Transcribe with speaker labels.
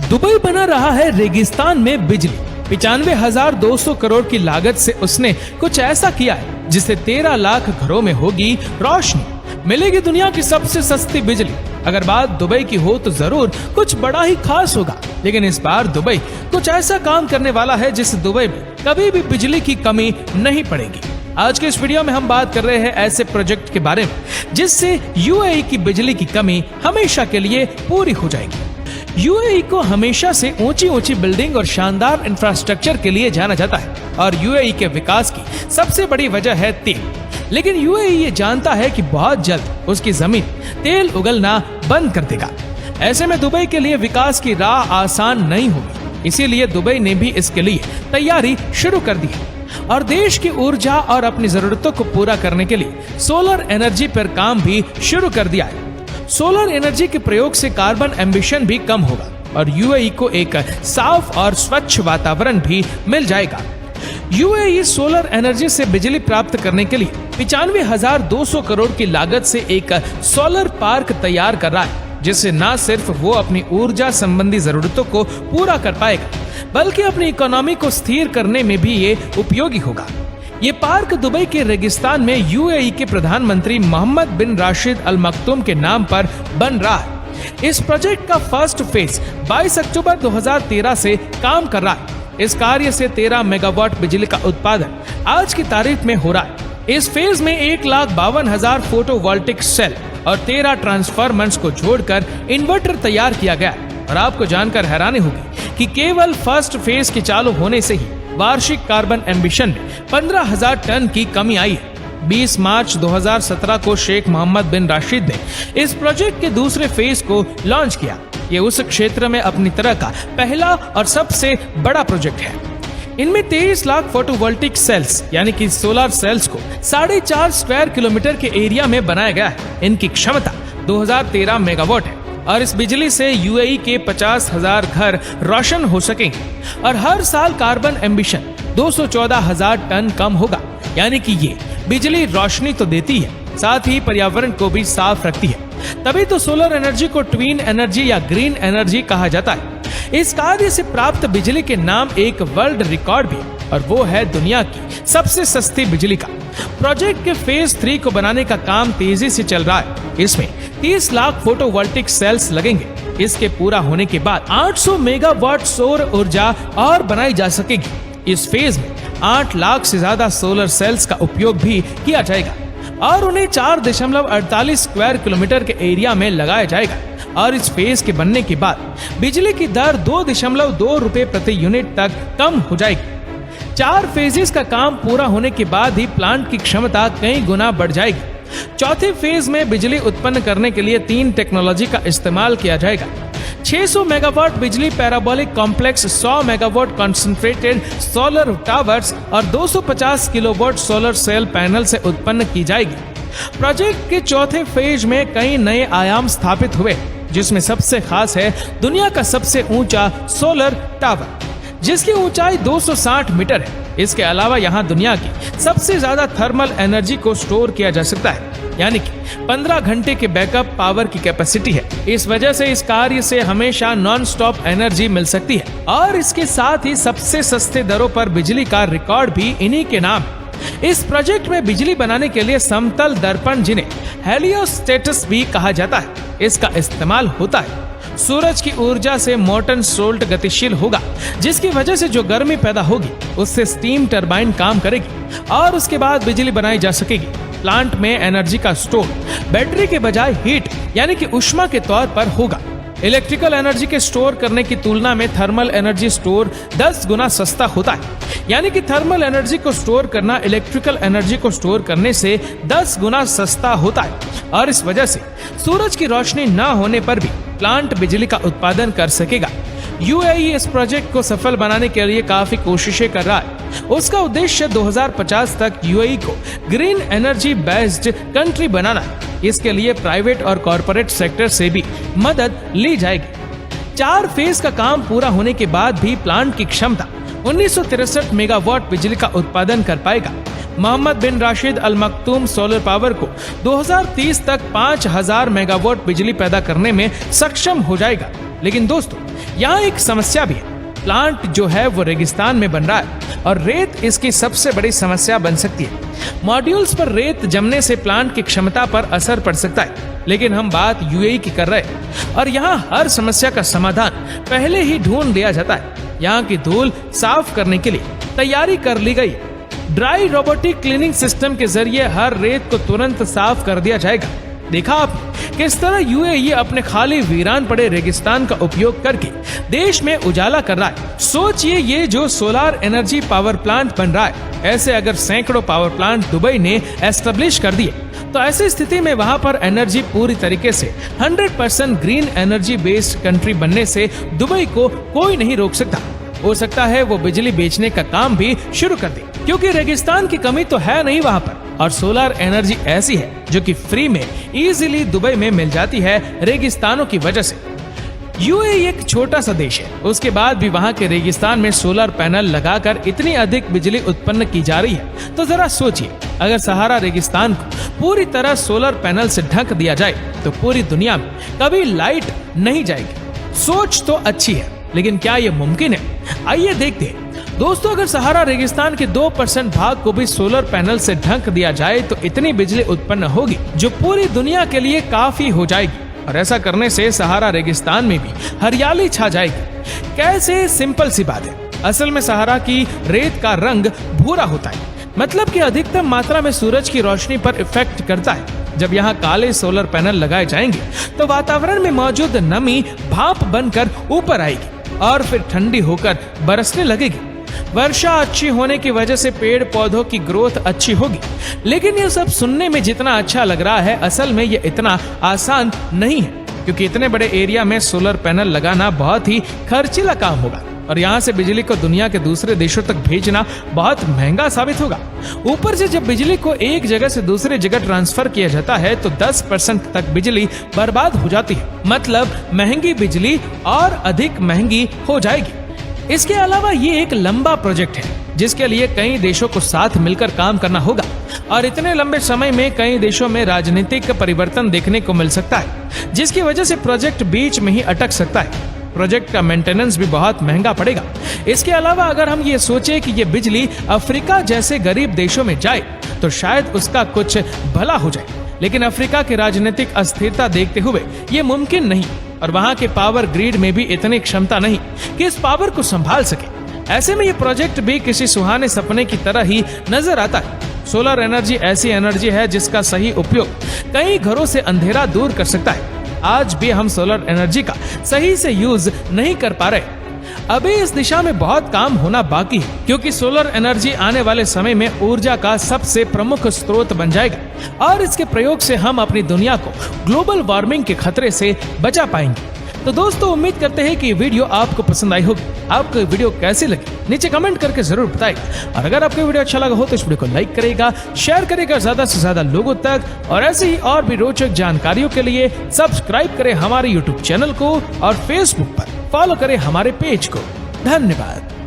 Speaker 1: Dubai बना रहा है रेगिस्तान में बिजली। 95,200 करोड़ की लागत से उसने कुछ ऐसा किया है जिससे 13 लाख घरों में होगी रोशनी, मिलेगी दुनिया की सबसे सस्ती बिजली। अगर बात दुबई की हो तो जरूर कुछ बड़ा ही खास होगा, लेकिन इस बार दुबई कुछ ऐसा काम करने वाला है जिससे दुबई में कभी भी बिजली की कमी नहीं पड़ेगी। आज के इस वीडियो में हम बात कर रहे हैं ऐसे प्रोजेक्ट के बारे में जिससे यूएई की बिजली की कमी हमेशा के लिए पूरी हो जाएगी। यूएई को हमेशा से ऊंची ऊंची बिल्डिंग और शानदार इंफ्रास्ट्रक्चर के लिए जाना जाता है और यूएई के विकास की सबसे बड़ी वजह है तेल। लेकिन यूएई ये जानता है कि बहुत जल्द उसकी जमीन तेल उगलना बंद कर देगा। ऐसे में दुबई के लिए विकास की राह आसान नहीं होगी, इसीलिए दुबई ने भी इसके लिए तैयारी शुरू कर दी है और देश की ऊर्जा और अपनी जरूरतों को पूरा करने के लिए सोलर एनर्जी पर काम भी शुरू कर दिया है। सोलर एनर्जी के प्रयोग से कार्बन एमिशन भी कम होगा और यूएई को एक साफ और स्वच्छ वातावरण भी मिल जाएगा। यूएई सोलर एनर्जी से बिजली प्राप्त करने के लिए 95,200 करोड़ की लागत से एक सोलर पार्क तैयार कर रहा है, जिससे न सिर्फ वो अपनी ऊर्जा संबंधी जरूरतों को पूरा कर पाएगा, बल्कि अपनी इकोनॉमी को स्थिर करने में भी ये उपयोगी होगा। ये पार्क दुबई के रेगिस्तान में यूएई के प्रधानमंत्री मोहम्मद बिन राशिद अल मक्तूम के नाम पर बन रहा है। इस प्रोजेक्ट का फर्स्ट फेज 22 अक्टूबर 2013 से काम कर रहा है। इस कार्य से 13 मेगावाट बिजली का उत्पादन आज की तारीख में हो रहा है। इस फेज में 1,52,000 फोटोवोल्टिक सेल और 13 ट्रांसफार्मर्स को जोड़कर इन्वर्टर तैयार किया गया है। और आपको जानकर हैरानी होगी कि केवल फर्स्ट फेज के चालू होने से ही वार्षिक कार्बन एमिशन में 15,000 टन की कमी आई है। 20 मार्च 2017 को शेख मोहम्मद बिन राशिद ने इस प्रोजेक्ट के दूसरे फेज को लॉन्च किया। ये उस क्षेत्र में अपनी तरह का पहला और सबसे बड़ा प्रोजेक्ट है। इनमें 23 लाख फोटोवोल्टिक सेल्स यानी कि सोलर सेल्स को 4.5 स्क्वायर किलोमीटर के एरिया में बनाया गया है। इनकी क्षमता 2013 मेगावाट है और इस बिजली से यूएई के 50,000 घर रोशन हो सकेंगे और हर साल कार्बन एमिशन 214,000 टन कम होगा। यानी कि ये बिजली रोशनी तो देती है, साथ ही पर्यावरण को भी साफ रखती है। तभी तो सोलर एनर्जी को ट्विन एनर्जी या ग्रीन एनर्जी कहा जाता है। इस कार्य से प्राप्त बिजली के नाम एक वर्ल्ड रिकॉर्ड भी है और वो है दुनिया की सबसे सस्ती बिजली का। प्रोजेक्ट के फेज 3 को बनाने का काम तेजी से चल रहा है। इसमें 30 लाख फोटोवोल्टिक सेल्स लगेंगे। इसके पूरा होने के बाद 800 मेगावाट सौर ऊर्जा और बनाई जा सकेगी। इस फेज में 8 लाख से ज्यादा सोलर सेल्स का उपयोग भी किया जाएगा और उन्हें 4.48 स्क्वायर किलोमीटर के एरिया में लगाया जाएगा। और इस फेज के बनने के बाद बिजली की दर 2.2 रुपए प्रति यूनिट तक कम हो जाएगी। 4 फेजेस का काम पूरा होने के बाद ही प्लांट की क्षमता कई गुना बढ़ जाएगी। चौथे फेज में बिजली उत्पन्न करने के लिए 3 टेक्नोलॉजी का इस्तेमाल किया जाएगा। 600 मेगावाट बिजली parabolic complex, 100 megawatt concentrated solar towers और 250 किलोवाट सोलर सेल पैनल से उत्पन्न की जाएगी। प्रोजेक्ट के चौथे फेज में कई नए आयाम स्थापित हुए, जिसमें सबसे खास है दुनिया का सबसे ऊंचा सोलर टावर, जिसकी ऊंचाई 260 मीटर है। इसके अलावा यहाँ दुनिया की सबसे ज्यादा थर्मल एनर्जी को स्टोर किया जा सकता है, यानी कि 15 घंटे के बैकअप पावर की कैपेसिटी है। इस वजह से इस कार्य से हमेशा नॉन स्टॉप एनर्जी मिल सकती है और इसके साथ ही सबसे सस्ते दरों पर बिजली का रिकॉर्ड भी इन्हीं के नाम। इस प्रोजेक्ट में बिजली बनाने के लिए समतल दर्पण, जिन्हें हेलियोस्टेटस भी कहा जाता है, इसका इस्तेमाल होता है। सूरज की ऊर्जा से मोटन सोल्ट गतिशील होगा, जिसकी वजह से जो गर्मी पैदा होगी उससे स्टीम टरबाइन काम करेगी और उसके बाद बिजली बनाई जा सकेगी। प्लांट में एनर्जी का स्टोर बैटरी के बजाय हीट यानी कि ऊष्मा के तौर पर होगा। इलेक्ट्रिकल एनर्जी के स्टोर करने की तुलना में थर्मल एनर्जी स्टोर 10 गुना सस्ता होता है। यानी कि थर्मल एनर्जी को स्टोर करना इलेक्ट्रिकल एनर्जी को स्टोर करने से 10 गुना सस्ता होता है और इस वजह से सूरज की रोशनी न होने पर भी प्लांट बिजली का उत्पादन कर सकेगा। यूएई इस प्रोजेक्ट को सफल बनाने के लिए काफी कोशिशें कर रहा है। उसका उद्देश्य 2050 तक यूएई को ग्रीन एनर्जी बेस्ड कंट्री बनाना है। इसके लिए प्राइवेट और कॉर्पोरेट सेक्टर से भी मदद ली जाएगी। 4 फेज का काम पूरा होने के बाद भी प्लांट की क्षमता 1963 मेगावाट बिजली का उत्पादन कर पाएगा। मोहम्मद बिन राशिद अल मक्तूम सोलर पावर को 2030 तक 5,000 मेगावाट बिजली पैदा करने में सक्षम हो जाएगा। लेकिन दोस्तों यहाँ एक समस्या भी है। प्लांट जो है वो रेगिस्तान में बन रहा है और रेत इसकी सबसे बड़ी समस्या बन सकती है। मॉड्यूल्स पर रेत जमने से प्लांट की क्षमता पर असर पड़ सकता है, लेकिन हम बात यूएई की कर रहे हैं और यहाँ हर समस्या का समाधान पहले ही ढूंढ लिया जाता है। यहाँ की धूल साफ करने के लिए तैयारी कर ली गई। ड्राई रोबोटिक क्लीनिंग सिस्टम के जरिए हर रेत को तुरंत साफ कर दिया जाएगा। देखा आपने किस तरह यूएई अपने खाली वीरान पड़े रेगिस्तान का उपयोग करके देश में उजाला कर रहा है। सोचिए ये जो सोलर एनर्जी पावर प्लांट बन रहा है, ऐसे अगर सैकड़ों पावर प्लांट दुबई ने एस्टेब्लिश कर दिए तो ऐसी स्थिति में वहां पर एनर्जी पूरी तरीके से 100% ग्रीन एनर्जी बेस्ड कंट्री बनने से दुबई को कोई नहीं रोक सकता। हो सकता है वो बिजली बेचने का काम भी शुरू कर दे, क्योंकि रेगिस्तान की कमी तो है नहीं वहां पर, और सोलर एनर्जी ऐसी है जो कि फ्री में इजीली दुबई में मिल जाती है रेगिस्तानों की वजह से। यूएई एक छोटा सा देश है, उसके बाद भी वहां के रेगिस्तान में सोलर पैनल लगाकर इतनी अधिक बिजली उत्पन्न की जा रही है। तो जरा सोचिए, अगर सहारा रेगिस्तान को पूरी तरह सोलर पैनल से ढक दिया जाए तो पूरी दुनिया में कभी लाइट नहीं जाएगी। सोच तो अच्छी है, लेकिन क्या ये मुमकिन है? आइए देखते हैं। दोस्तों, अगर सहारा रेगिस्तान के 2% भाग को भी सोलर पैनल से ढक दिया जाए तो इतनी बिजली उत्पन्न होगी जो पूरी दुनिया के लिए काफी हो जाएगी, और ऐसा करने से सहारा रेगिस्तान में भी हरियाली छा जाएगी। कैसे? सिंपल सी बात है। असल में सहारा की रेत का रंग भूरा होता है, मतलब कि अधिकतम मात्रा में सूरज की रोशनी पर इफेक्ट करता है। जब यहाँ काले सोलर पैनल लगाए जाएंगे तो वातावरण में मौजूद नमी भाप बनकर ऊपर आएगी और फिर ठंडी होकर बरसने लगेगी। वर्षा अच्छी होने की वजह से पेड़ पौधों की ग्रोथ अच्छी होगी। लेकिन ये सब सुनने में जितना अच्छा लग रहा है, असल में ये इतना आसान नहीं है, क्योंकि इतने बड़े एरिया में सोलर पैनल लगाना बहुत ही खर्चीला काम होगा और यहाँ से बिजली को दुनिया के दूसरे देशों तक भेजना बहुत महंगा साबित होगा। ऊपर से जब बिजली को एक जगह से दूसरी जगह ट्रांसफर किया जाता है तो 10% तक बिजली बर्बाद हो जाती है, मतलब महंगी बिजली और अधिक महंगी हो जाएगी। इसके अलावा ये एक लंबा प्रोजेक्ट है जिसके लिए कई देशों को साथ मिलकर काम करना होगा, और इतने लंबे समय में कई देशों में राजनीतिक परिवर्तन देखने को मिल सकता है, जिसकी वजह से प्रोजेक्ट बीच में ही अटक सकता है। प्रोजेक्ट का मेंटेनेंस भी बहुत महंगा पड़ेगा। इसके अलावा अगर हम ये सोचें कि ये बिजली अफ्रीका जैसे गरीब देशों में जाए तो शायद उसका कुछ भला हो जाए, लेकिन अफ्रीका की राजनीतिक अस्थिरता देखते हुए ये मुमकिन नहीं, और वहां के पावर ग्रिड में भी इतनी क्षमता नहीं कि इस पावर को संभाल सके। ऐसे में ये प्रोजेक्ट भी किसी सुहाने सपने की तरह ही नजर आता है। सोलर एनर्जी ऐसी एनर्जी है जिसका सही उपयोग कई घरों से अंधेरा दूर कर सकता है। आज भी हम सोलर एनर्जी का सही से यूज नहीं कर पा रहे। अभी इस दिशा में बहुत काम होना बाकी है, क्योंकि सोलर एनर्जी आने वाले समय में ऊर्जा का सबसे प्रमुख स्रोत बन जाएगा और इसके प्रयोग से हम अपनी दुनिया को ग्लोबल वार्मिंग के खतरे से बचा पाएंगे। तो दोस्तों, उम्मीद करते हैं कि ये वीडियो आपको पसंद आई होगी। आपको वीडियो कैसी लगी नीचे कमेंट करके जरूर बताएगा, और अगर आपको वीडियो अच्छा लगा हो तो इस वीडियो को लाइक करेगा, शेयर करेगा ज्यादा से ज्यादा लोगों तक, और ऐसे ही और भी रोचक जानकारियों के लिए सब्सक्राइब करें हमारे YouTube चैनल को और Facebook पर फॉलो करें हमारे पेज को। धन्यवाद।